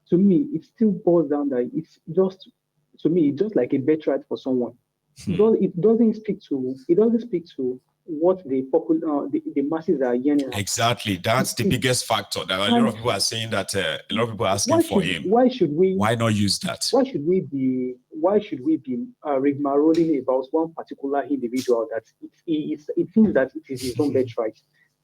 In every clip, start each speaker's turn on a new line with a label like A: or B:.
A: to me, it still boils down that it's just, to me, it's just like a birthright for someone. It doesn't speak to what the masses are yearning at.
B: Exactly. That's the biggest factor. That a lot of people are saying that a lot of people are asking for him. Why not use that?
A: Why should we be rigmaroling about one particular individual that it seems that it is his own birthright?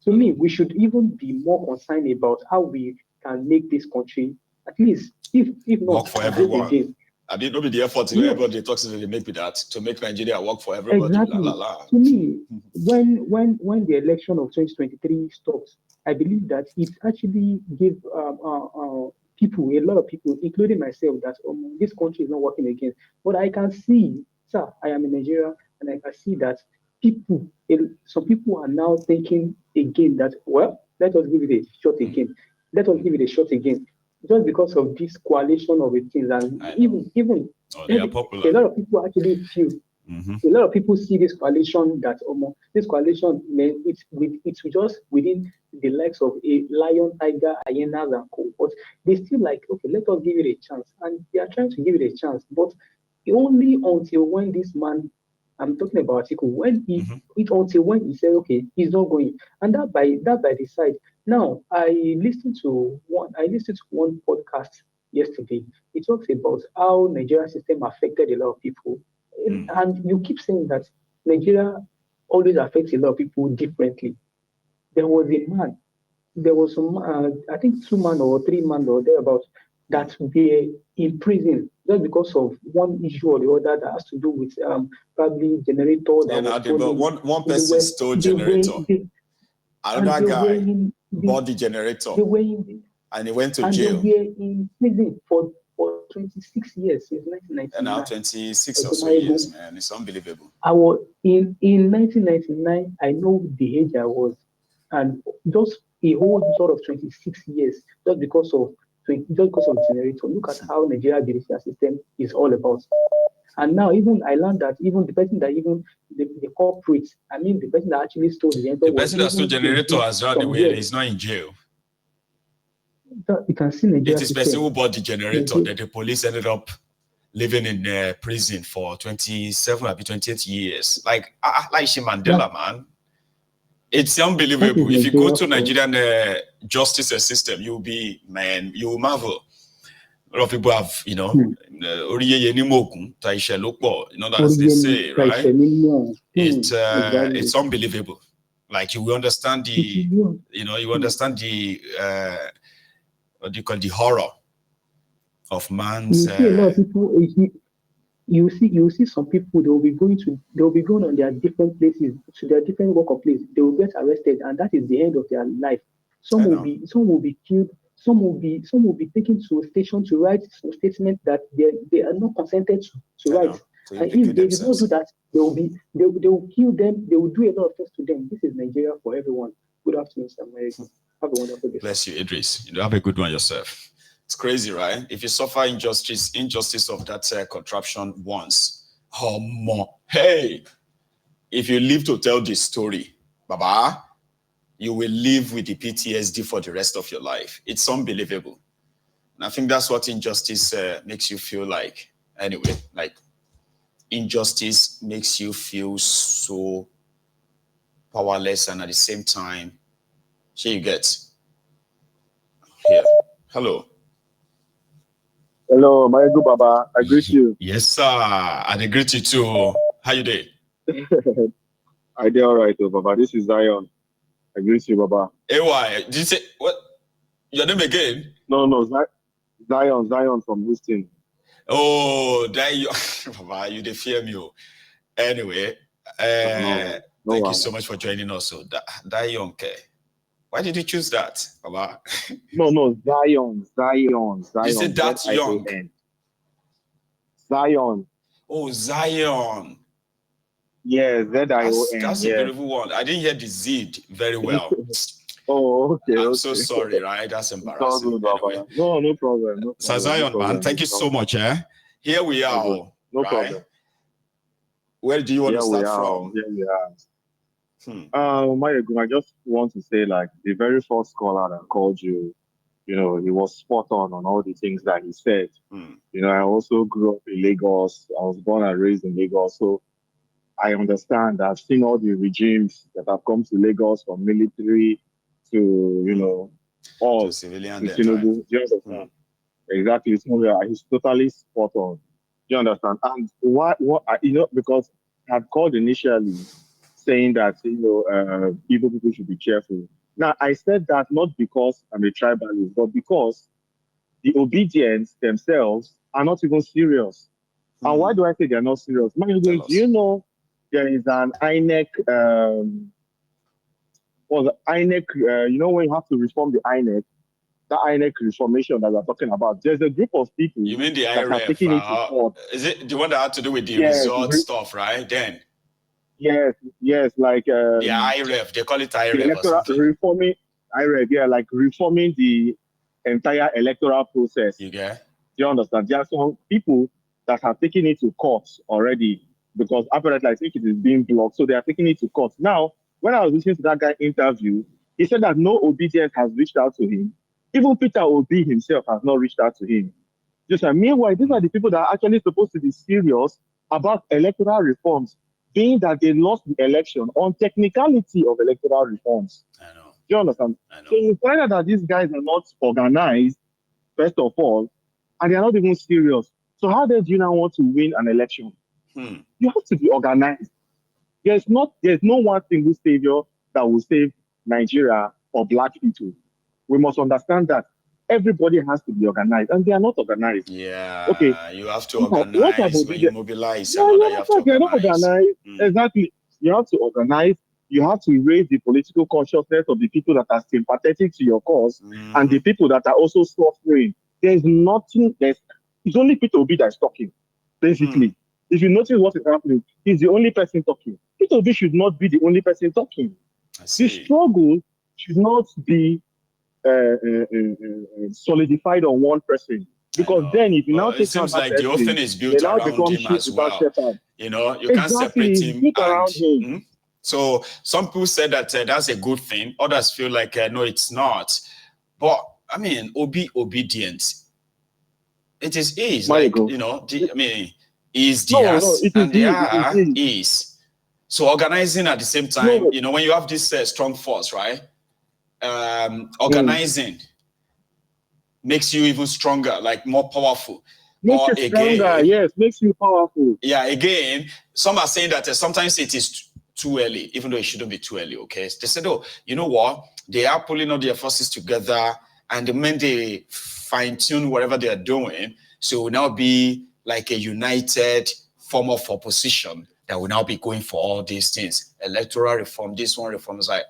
A: To me, we should even be more concerned about how we can make this country, at least if not
B: work for everyone. I mean, be the effort everybody talks to they make with that to make Nigeria work for everybody.
A: Exactly. To me, when the election of 2023 stopped, I believe that it actually gave people, a lot of people, including myself, that this country is not working again. But I can see, sir, I am in Nigeria, and I can see that some people are now thinking again that, well, let us give it a shot again. Let us give it a shot again. Just because of this coalition of things, and even
B: they are popular.
A: A lot of people actually feel. A lot of people see this coalition that this coalition, it's just within the likes of a lion, tiger, hyenas, and co. But they still like, okay, let us give it a chance, and they are trying to give it a chance, but only until when this man, I'm talking about Atiku, until when he said, okay, he's not going, and that by the side. Now, I listened to one podcast yesterday. It talks about how Nigerian system affected a lot of people, and you keep saying that Nigeria always affects a lot of people differently. There was some, I think 2 man or 3 man or thereabouts that were in prison just because of one issue or the other that has to do with probably generator.
B: One person stole generator. Another guy bought the generator. And he went to jail.
A: They were in prison for 26 years since 1999.
B: And now 26 or so years, man. It's unbelievable.
A: I was in 1999. I know the age I was, and just a whole sort of 26 years just because of generator. Look at how Nigeria judicial system is all about. And now even I learned that even the person that the corporate, I mean the person that actually stole the generator.
B: The person that stole generator has run away. He's not in jail.
A: You can see Nigeria.
B: It is person who bought the generator that the police ended up living in prison for 27 or 28 years. Like Mandela, man. It's unbelievable. If you go to Nigerian justice system, you will marvel. A lot of people have, as they say, right? It's unbelievable. Like you will understand you understand the what do you call the horror of man's.
A: You see a lot of people. You see some people. They'll be going on their different places to their different workplaces. They will get arrested, and that is the end of their life. Some will be killed. Some will be taken to a station to write some statement that they are not consented to write. And if they do not do that, they will kill them. They will do a lot of things to them. This is Nigeria for everyone. Good afternoon, Mr. American. Have a wonderful day.
B: Bless you, Idris. You have a good one yourself. It's crazy, right? If you suffer injustice of that contraption once, or more, hey, if you live to tell this story, Baba, you will live with the PTSD for the rest of your life. It's unbelievable. And I think that's what injustice makes you feel like. Anyway, like injustice makes you feel so powerless, and at the same time, you get here. Hello.
C: Hello, my good Baba. I greet you.
B: Yes, sir. I greet you too. How you doing?
C: I did all right, Baba. This is Zion. I greet you, Baba.
B: AY, did you say what? Your name again?
C: No, Zion from Houston.
B: Oh, Baba, you fear me. Anyway, thank you so much for joining us. So, Zion, why did you choose that, Baba?
C: No, Zion.
B: You said that young.
C: Zion.
B: Oh, Zion.
C: Yeah, Z-I-O-N.
B: That's a beautiful one. I didn't hear the Z very well.
C: Oh, okay.
B: I'm so sorry, right? That's embarrassing. Anyway.
C: No problem.
B: So Zion, man, thank you so much. Here we are.
C: No problem.
B: Where do you want to start from?
C: Here we are. I just want to say, like, the very first caller that called you, he was spot on all the things that he said.
B: Mm.
C: I also grew up in Lagos. I was born and raised in Lagos, so I understand. I've seen all the regimes that have come to Lagos, from military to, all
B: To civilian
C: to
B: death, right?
C: Tinubu. Do you understand? Exactly. So he's totally spot on. Do you understand? And what because I had called initially saying that, Igbo people should be careful. Now, I said that not because I'm a tribalist, but because the obedience themselves are not even serious. And why do I say they're not serious? Do you know there is an INEC, INEC, when you have to reform the INEC, the INEC reformation that we're talking about, there's a group of people
B: You mean the
C: that are
B: IRF?
C: taking it to court.
B: Is it the one that had to do with the
C: Yes,
B: resort stuff, right? Then
C: yes, like
B: the IRF, they call it
C: the
B: IRF or
C: electoral
B: something.
C: reforming IRF, like reforming the entire electoral process.
B: You get?
C: Do you understand? There are some people that have taken it to court already because apparently I think it is being blocked, so they are taking it to court. Now, when I was listening to that guy interview, he said that no obedience has reached out to him. Even Peter Obi himself has not reached out to him. Meanwhile, these are the people that are actually supposed to be serious about electoral reforms, being that they lost the election on technicality of electoral reforms.
B: I know.
C: Do you understand?
B: I know.
C: So you find out that these guys are not organized, first of all, and they are not even serious. So how do you now want to win an election? You have to be organized. There's no one single savior that will save Nigeria or black people. We must understand that everybody has to be organized, and they are not organized.
B: Yeah.
C: Okay.
B: You have to organize when you mobilize. You have to
C: They're not
B: organize.
C: organized. Exactly. You have to organize. You have to raise the political consciousness of the people that are sympathetic to your cause and the people that are also suffering. There's nothing. It's only Peter Obi that's talking, basically. If you notice what is happening, he's the only person talking. Peter Obi should not be the only person talking. The struggle should not be solidified on one person. Because then, if you now take
B: it seems like the whole thing is built around him as well. You can't separate him.
C: Around him.
B: So some people say that that's a good thing. Others feel like no, it's not. But I mean, obedience. It is like is theirs and they are is. So organizing at the same time, when you have this strong force, right? Organizing makes you even stronger, like more powerful.
C: Makes you stronger, yes, makes you powerful.
B: Yeah, again, some are saying that sometimes it is too early, even though it shouldn't be too early, okay? They said, oh, you know what? They are pulling all their forces together, and the moment they fine-tune whatever they are doing, so it will now be like a united form of opposition that will now be going for all these things. Electoral reform, this one reform is like,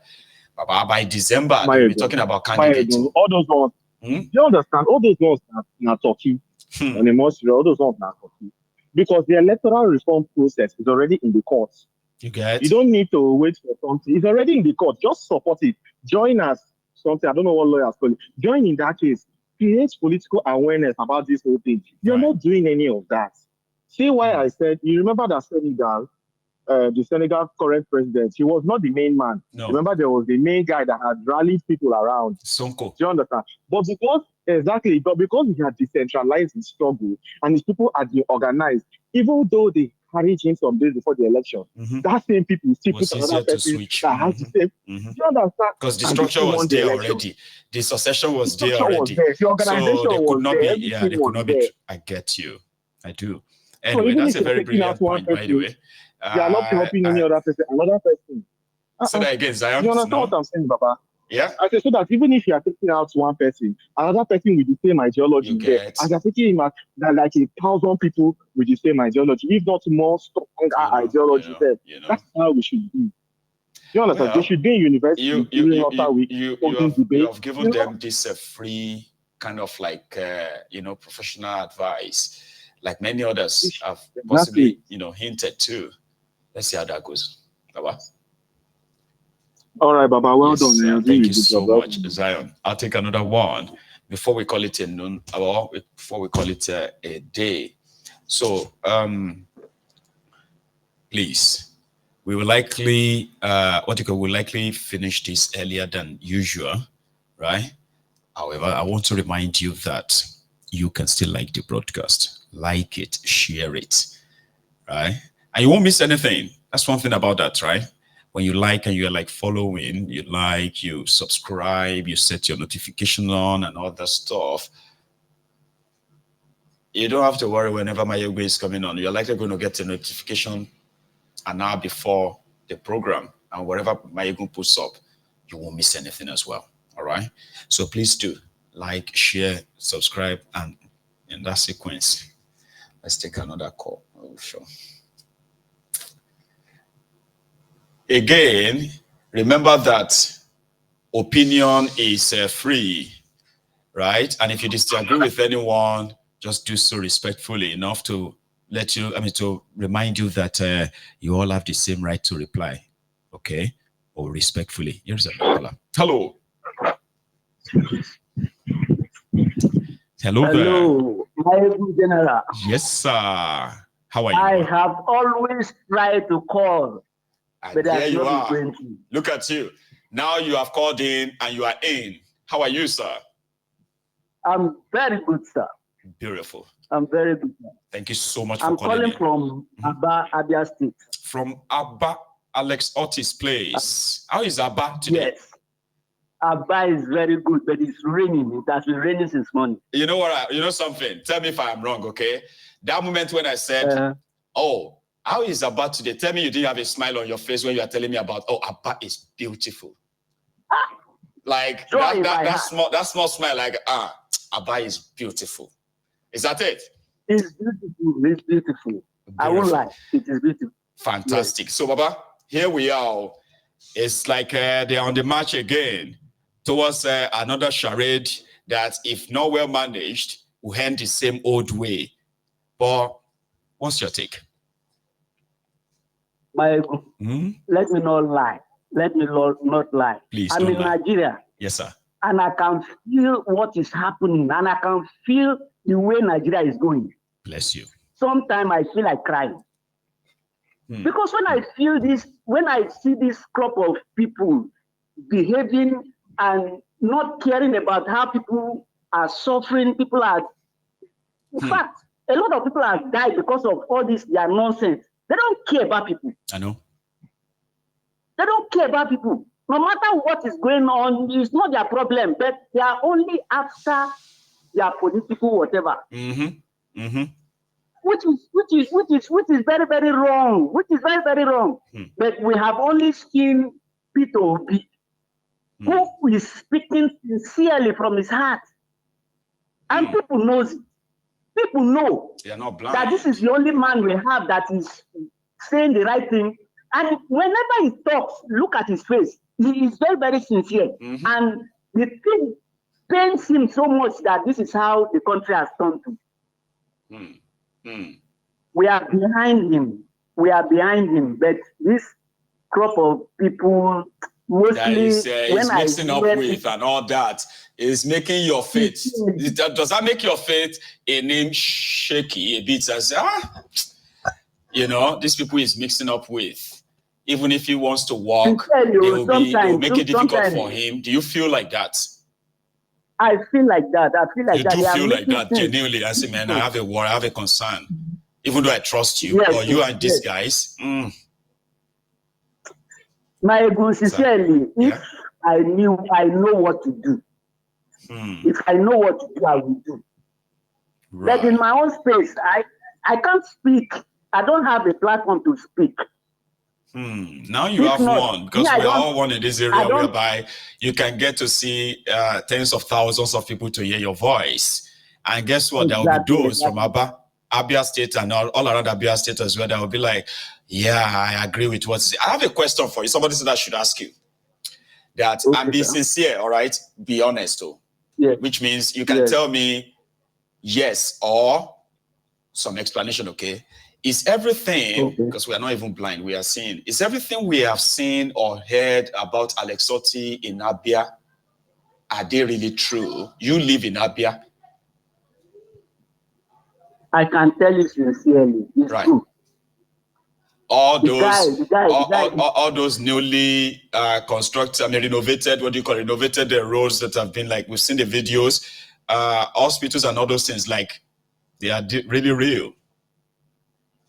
B: by December, we'll be talking about candidates.
C: All those ones. You understand? All those ones are talking. On a more serious, all those ones are talking. Because the electoral reform process is already in the courts.
B: You get?
C: You don't need to wait for something. It's already in the court. Just support it. Join us. Something. I don't know what lawyers call it. Join in that case. Create political awareness about this whole thing. You're not doing any of that. See why I said, you remember that Senegal, the Senegal current president, he was not the main man.
B: No.
C: Remember, there was the main guy that had rallied people around.
B: Sonko.
C: Do you understand? But because he had decentralized his struggle and his people had been organized, even though they carried him some days before the election, that same people still put another person that has the same. Do you understand?
B: Because the structure was there already. The succession was there already.
C: The organization
B: so they could not
C: there.
B: be. Yeah, they could not be. I get you. I do. Anyway,
C: so
B: that's a very brilliant point, by the way.
C: They are not helping any other person. Another person.
B: So that again, Zion.
C: You understand what I'm saying, Baba?
B: Yeah.
C: I say so that even if you are taking out one person, another person with the same ideology there, as you're taking him out, there are like 1,000 people with the same ideology, if not more stronger ideology there. That's how we should be. You understand? They should be in university.
B: You have given them this free kind of like professional advice, like many others have possibly hinted to. Let's see how that goes. Baba.
C: All right, Baba. Well done.
B: Thank you so much, Zion. I'll take another one before we call it a noon, or before we call it a day. So, please, we will likely, we'll likely finish this earlier than usual, right? However, I want to remind you that you can still like the broadcast. Like it, share it, right? And you won't miss anything. That's one thing about that, right? When you like and you're like following, you like, you subscribe, you set your notification on and all that stuff. You don't have to worry whenever my yoga is coming on. You're likely going to get a notification an hour before the program. And wherever my yoga puts up, you won't miss anything as well. All right? So please do like, share, subscribe, and in that sequence, let's take another call. Oh, sure. Again, remember that opinion is free, right? And if you disagree with anyone, just do so respectfully enough to to remind you that you all have the same right to reply, okay? Or respectfully. Here's a caller. Hello. Hello there.
D: Hello, my general.
B: Yes, sir. How are you?
D: I have always tried to call, but
B: there you
D: not
B: are. Look at you. Now you have called in and you are in. How are you, sir?
D: I'm very good, sir.
B: Beautiful.
D: I'm very good, sir.
B: Thank you so much
D: I'm
B: for calling in.
D: from Aba, Abia State.
B: From Aba, Alex Otis' place. How is Aba today?
D: Yes. Aba is very good, but it's raining. It has been raining since morning.
B: You know what? You know something? Tell me if I'm wrong, okay? That moment when I said, oh, how is Aba today? Tell me you didn't have a smile on your face when you are telling me about, oh, Aba is beautiful. Like that small smile, like, Aba is beautiful. Is that it?
D: It's beautiful. It's beautiful. I won't lie. It is beautiful.
B: Fantastic. Yes. So, Baba, here we are. It's like they're on the march again towards another charade that, if not well managed, will end the same old way. But what's your take?
D: Let me not lie. Let me not lie.
B: Please,
D: I'm in Nigeria.
B: Yes, sir.
D: And I can feel what is happening. And I can feel the way Nigeria is going.
B: Bless you.
D: Sometimes I feel like crying. Because when I feel this, when I see this crop of people behaving and not caring about how people are suffering, people are, in fact, a lot of people have died because of all this, their nonsense. They don't care about people.
B: I know.
D: They don't care about people. No matter what is going on, it's not their problem, but they are only after their political whatever. Which is very, very wrong. Which is very, very wrong. But we have only seen Peter Obi, who is speaking sincerely from his heart. And people knows it. People know that this is the only man we have that is saying the right thing. And whenever he talks, look at his face. He is very, very sincere. And the thing pains him so much that this is how the country has turned to. We are behind him. We are behind him. But this crop of people, mostly
B: that is mixing up with and all that, is making your faith. Does that make your faith in him shaky a bit? As these people is mixing up with. Even if he wants to walk, they will make it difficult for him. Do you feel like that?
D: I feel like that. I feel like that.
B: You do feel like that, genuinely. I say, man, I have a worry, I have a concern. Even though I trust you, or you and these guys.
D: My good, sincerely, if I know what to do. If I know what to do, I will do. Right. But in my own space, I can't speak. I don't have a platform to speak.
B: Now you have one, because we're all one in this area whereby you can get to see tens of thousands of people to hear your voice. And guess what? There will be those from Abia State and all around Abia State as well that will be like, yeah, I agree with what you say. I have a question for you. Somebody said I should ask you that. And be sincere, all right? Be honest, though.
D: Yes.
B: Which means you can tell me yes or some explanation, okay? Is everything, because we are not even blind, we are seeing, is everything we have seen or heard about Alex Otis in Abia, are they really true? You live in Abia.
D: I can tell you sincerely, it's true.
B: all those newly constructed, renovated, renovated roads that have been like, we've seen the videos, hospitals and all those things, like they are really real.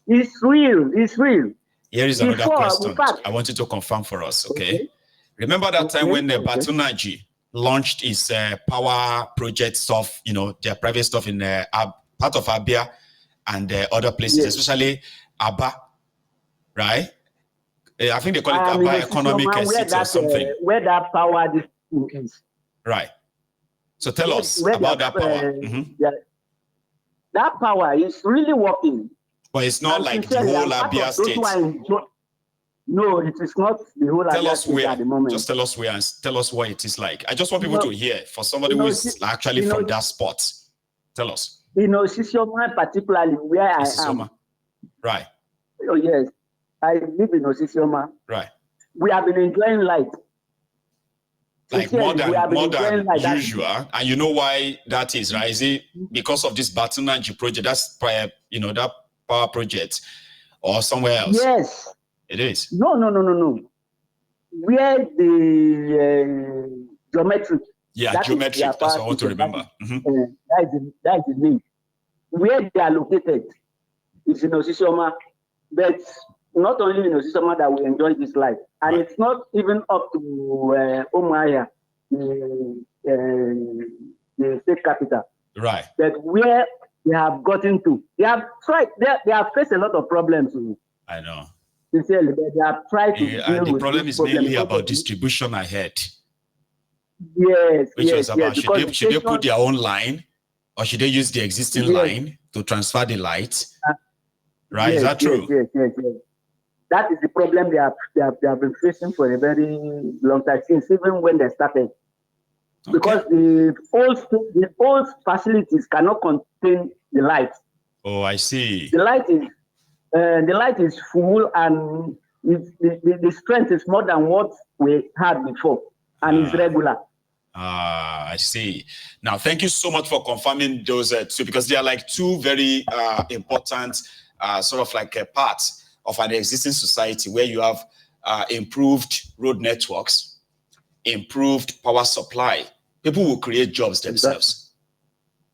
D: It's real. It's real.
B: Here is another question. I want you to confirm for us, okay? Remember that time when Batunaji launched his power project stuff, their private stuff in part of Abia and other places, especially Aba, right? I think they call it Aba Economic City or something.
D: Where that power is.
B: Right. So tell us about that power.
D: That power is really working.
B: But it's not like the whole Abia state.
D: No, it is not the whole
B: Tell
D: Abia
B: us
D: state
B: where.
D: at the moment.
B: Just tell us where and tell us what it is like. I just want people to hear, for somebody who is actually from that spot. Tell us.
D: Osisioma, particularly where I am.
B: Right.
D: Oh, yes. I live in Osisioma.
B: Right.
D: We have been enjoying light.
B: Like more than usual. And you know why that is, right? Is it because of this Batunaji project? That's that power project or somewhere else?
D: Yes.
B: It is.
D: No. Where the geometric.
B: Yeah, geometric. That's what I want to remember.
D: That is the name. Where they are located is in Osisioma. But not only in Osisioma that we enjoy this life. And it's not even up to Omaya, the state capital.
B: Right.
D: But where they have gotten to, they have tried, they have faced a lot of problems.
B: I know.
D: Sincerely, they have tried to deal
B: the
D: with
B: problem is mainly about distribution ahead.
D: Yes.
B: Which was about, should they put their own line or should they use the existing line to transfer the light? Right? Is that true?
D: Yes. That is the problem they have been facing for a very long time, since even when they started. Okay. Because the old facilities cannot contain the light.
B: Oh, I see.
D: The light is full, and the strength is more than what we had before, and it's regular.
B: I see. Now, thank you so much for confirming those two, because they are like two very important sort of like parts of an existing society where you have improved road networks, improved power supply. People will create jobs themselves.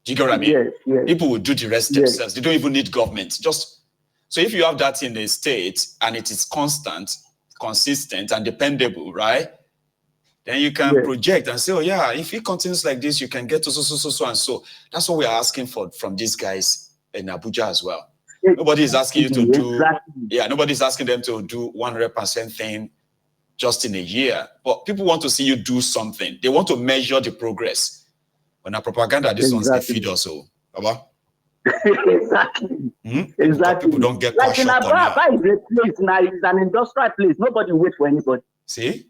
B: Do you get what I mean?
D: Yes.
B: People will do the rest themselves. They don't even need government. So if you have that in a state and it is constant, consistent, and dependable, right? Then you can project and say, oh yeah, if it continues like this, you can get to so and so. That's what we're asking for from these guys in Abuja as well. Nobody is asking you to do, nobody's asking them to do 100% thing just in a year. But people want to see you do something. They want to measure the progress. When our propaganda, this one's they feed us all.
D: Exactly.
B: People don't get
D: like in Aba is a place now, it's an industrial place. Nobody waits for anybody.
B: See?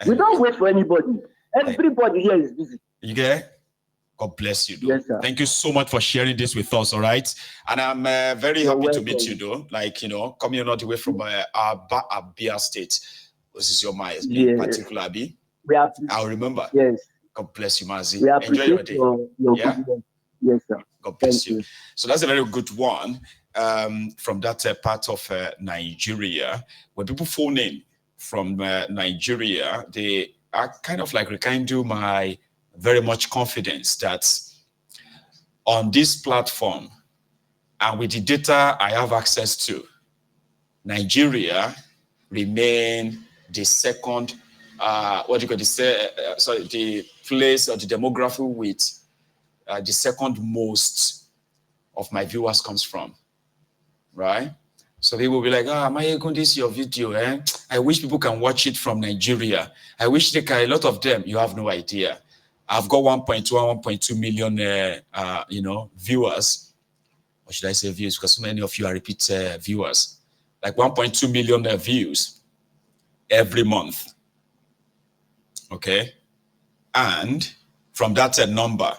D: We don't wait for anybody. Everybody here is busy.
B: You get? God bless you, though.
D: Yes, sir.
B: Thank you so much for sharing this with us, all right? And I'm very happy to meet you, though. Like, coming all the way from Abia State. This is your mind, particular, Abi. I'll remember.
D: Yes.
B: God bless you, Mazi.
D: We
B: enjoy your day.
D: Your yes, sir.
B: God bless you. So that's a very good one from that part of Nigeria. When people phone in from Nigeria, they are kind of like rekindle my very much confidence that on this platform and with the data I have access to, Nigeria remain the second, the place or the demography with the second most of my viewers comes from, right? So they will be like, Mayegun, this is your video, eh? I wish people can watch it from Nigeria. I wish they can, a lot of them, you have no idea. I've got 1.2 million, viewers. Or should I say views? Because so many of you are repeat viewers. Like 1.2 million views every month. Okay? And from that number,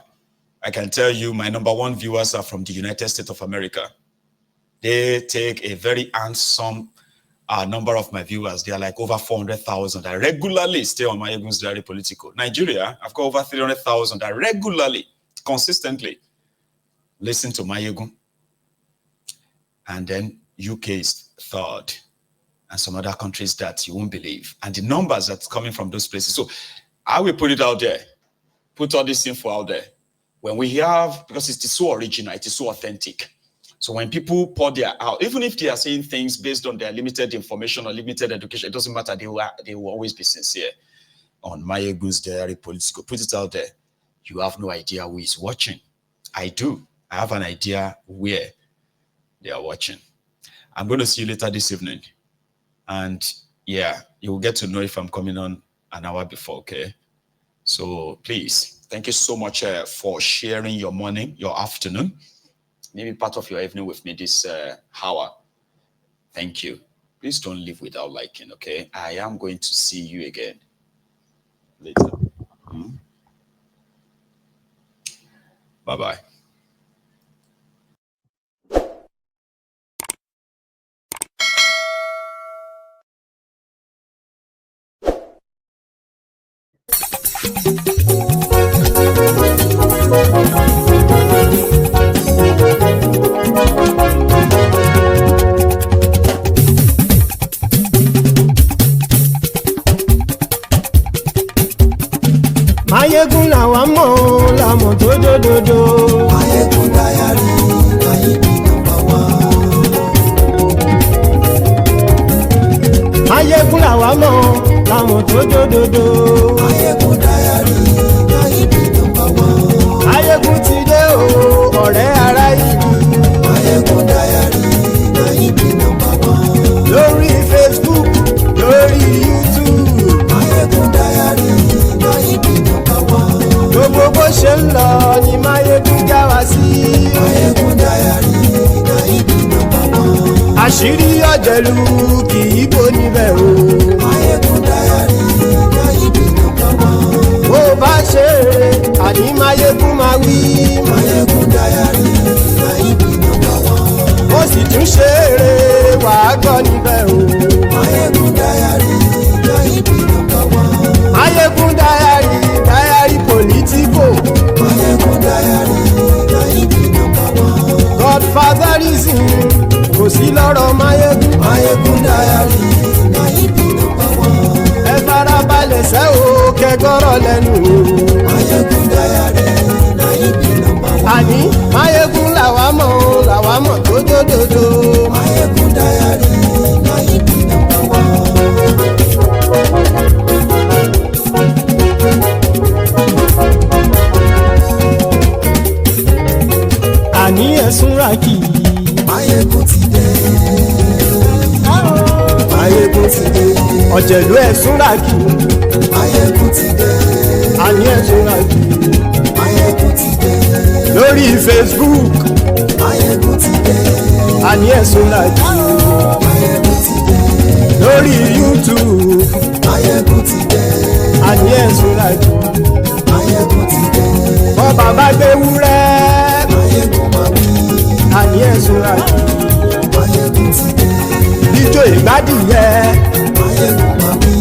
B: I can tell you my number one viewers are from the United States of America. They take a very handsome number of my viewers. They are like over 400,000. I regularly stay on Mayegun's Diary Political. Nigeria, I've got over 300,000. I regularly, consistently listen to Mayegun. And then UK is third, and some other countries that you won't believe. And the numbers that's coming from those places. So I will put it out there, put all this info out there. When we have, because it is so original, it is so authentic. So when people pour their out, even if they are saying things based on their limited information or limited education, it doesn't matter, they will always be sincere. On Mayegun's Diary Political, put it out there. You have no idea who is watching. I do. I have an idea where they are watching. I'm going to see you later this evening. And yeah, you will get to know if I'm coming on an hour before, okay? So please, thank you so much for sharing your morning, your afternoon, maybe part of your evening with me this hour. Thank you. Please don't leave without liking, okay? I am going to see you again later. Bye-bye.
E: Mayegun làwa mọ̀ làmọ̀ tó dòdòdò.
F: Mayegun Diary, Nayibi #1.
E: Mayegun làwa mọ̀ làmọ̀ tó dòdòdò.
F: Mayegun Diary, Nayibi #1.
E: Mayegun ti dé o, ọ̀rẹ́ ará ìlú.
F: Mayegun Diary, Nayibi #1.
E: Lórí Facebook, lórí YouTube.
F: Mayegun Diary, Nayibi #1.
E: Gbogbo bó ṣe ń lọ ni Mayegun já wa sí.
F: Mayegun Diary, Nayibi #1.
E: Àṣírí ọ̀jẹ̀lú kì í bò níbẹ̀ o.
F: Mayegun Diary, Nayibi #1.
E: Bó bá ṣe eré, àní Mayegun máa wí.
F: Mayegun Diary, Nayibi #1.
E: Ó sì tún ṣe eré, wàá gbọ́ níbẹ̀ o.
F: Mayegun Diary, Nayibi #1.
E: Mayegun Diary, Diary Political.
F: Mayegun Diary, Nayibi #1.
E: Godfatherism kò sí lọ́rọ̀ Mayegun.
F: Mayegun Diary, Nayibi #1.
E: Ẹ farabalẹ̀ sẹ́ o, kẹgọ́rọ̀ lẹ́nu o.
F: Mayegun Diary, Nayibi #1.
E: Àní Mayegun làwa mọ̀ tó dòdòdò.
F: Mayegun Diary, Nayibi #1.
E: Àní ẹ̀sùn ràkì.
F: Mayegun ti dé. Mayegun ti dé.
E: Ọ̀jẹ̀lú ẹ̀sùn ràkì.
F: Mayegun ti dé.
E: Àní ẹ̀sùn ràkì.
F: Mayegun ti dé.
E: Lórí Facebook.
F: Mayegun ti dé.
E: Àní ẹ̀sùn ràkì.
F: Mayegun ti dé.
E: Lórí YouTube.
F: Mayegun ti dé.
E: Àní ẹ̀sùn ràkì.
F: Mayegun ti dé.
E: Bọ́ bàbá gbé wúrẹ́.
F: Mayegun máa wí.
E: Àní ẹ̀sùn ràkì.
F: Mayegun ti dé.
E: Ijó ìgbádìyẹ.
F: Mayegun máa wí.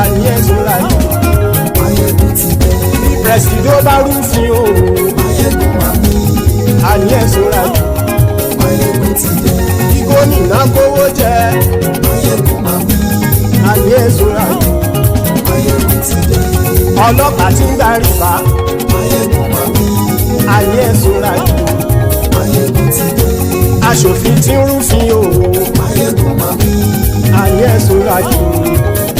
E: Àní ẹ̀sùn ràkì.
F: Mayegun ti dé.
E: Pẹ̀sìdó bá rúfin o.
F: Mayegun máa wí.
E: Àní ẹ̀sùn ràkì.
F: Mayegun ti dé.
E: Kí gómìnà kówó jẹ.
F: Mayegun máa wí.
E: Àní ẹ̀sùn ràkì.
F: Mayegun ti dé.
E: Ọlọ́pàá tí ń gba rìbá.
F: Mayegun máa wí.
E: Àní ẹ̀sùn ràkì.
F: Mayegun ti dé.
E: Aṣòfin tí ń rúfin o.
F: Mayegun máa wí.
E: Àní ẹ̀sùn ràkì.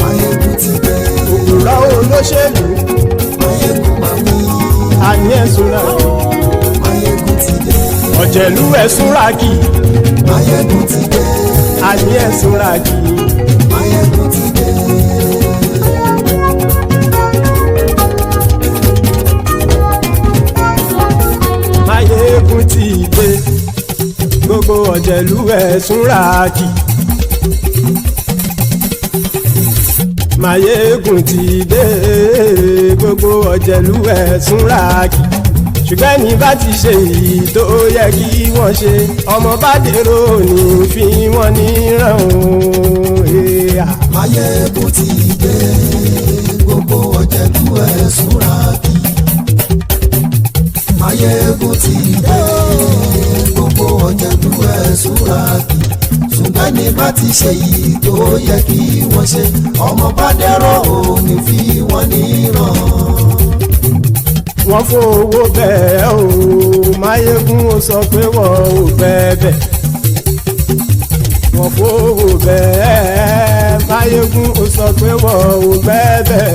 F: Mayegun ti dé.
E: Òpùrọ́ olóṣèlú.
F: Mayegun máa wí.
E: Àní ẹ̀sùn ràkì.
F: Mayegun ti dé.
E: Ọ̀jẹ̀lú ẹ̀sùn ràkì.
F: Mayegun ti dé.
E: Àní ẹ̀sùn ràkì.
F: Mayegun ti dé.
E: Mayegun ti dé. Gbogbo ọ̀jẹ̀lú ẹ̀sùn ràkì. Mayegun ti dé. Gbogbo ọ̀jẹ̀lú ẹ̀sùn ràkì. Ṣùgbọ́n ní bá ti ṣe èyí tó yẹ kí wọ́n ṣe, ọmọ bá dèrò ní fi wọ́n níran o.
F: Mayegun ti dé. Gbogbo ọ̀jẹ̀lú ẹ̀sùn ràkì. Mayegun ti dé. Gbogbo ọ̀jẹ̀lú ẹ̀sùn ràkì. bá ti ṣe yìí tó yẹ kí wọ́n ṣe ọmọ bá dẹ́rọ̀ ò ní fi wọ́n níran.
E: wọ́n fowó bẹ́ẹ̀ o Máyégún ó sọ pé wọ́n ò bẹ́ẹ̀ wọ́n fowó bẹ́ẹ̀ Máyégún ó sọ pé wọ́n ò bẹ́ẹ̀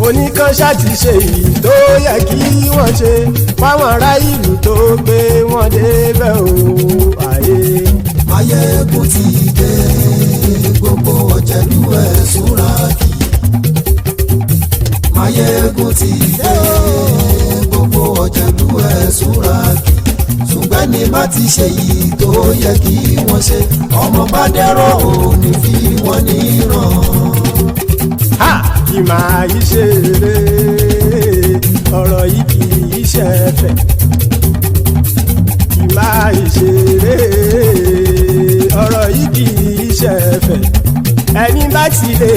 E: oníkanṣá ti ṣe èyí tó yẹ kí wọ́n ṣe fáwọn ará ìlú tó gbé wọn débẹ̀ o àyè.
F: Máyégún ti dé gbogbo ọ̀jẹ̀lú ẹ̀ súnra kì. Máyégún ti dé gbogbo ọ̀jẹ̀lú ẹ̀ súnra kì. ṣùgbọ́n ní bá ti ṣe yìí tó yẹ kí wọ́n ṣe ọmọ bá dẹ́rọ̀ ò ní fi wọ́n níran.
E: kì máa yí ṣe eré ọ̀rọ̀ yìí kì í ṣe ẹ̀fẹ̀ kì máa yí ṣe eré ọ̀rọ̀ yìí kì í ṣe ẹ̀fẹ̀ ẹni bá ti lè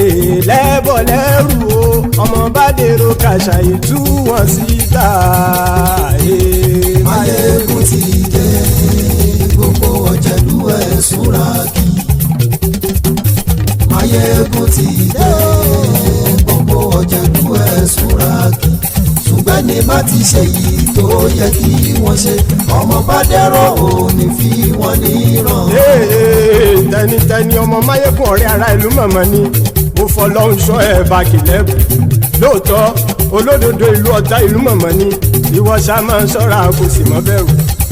E: lẹ́bọ̀ lẹ́rù o ọmọ bá dèrò kàṣà ìtú wọn síta.
F: Máyégún ti dé gbogbo ọ̀jẹ̀lú ẹ̀ súnra kì. Máyégún ti dé gbogbo ọ̀jẹ̀lú ẹ̀ súnra kì. ṣùgbọ́n ní bá ti ṣe yìí tó yẹ kí wọ́n ṣe ọmọ bá dẹ́rọ̀ ò ní fi wọ́n níran.
E: tẹnitẹni ọmọ Máyégún ọ̀rẹ́ ara ìlú mọ̀mọ́ ni mo fọlọ́hún sọ ẹ̀ bá kìlẹ́bù lóòótọ́ olódodo ìlú ọ̀tá ìlú mọ̀mọ́ ni ìwọ ṣá máa ń ṣọ́ra kò sì mọ́ bẹ̀rù.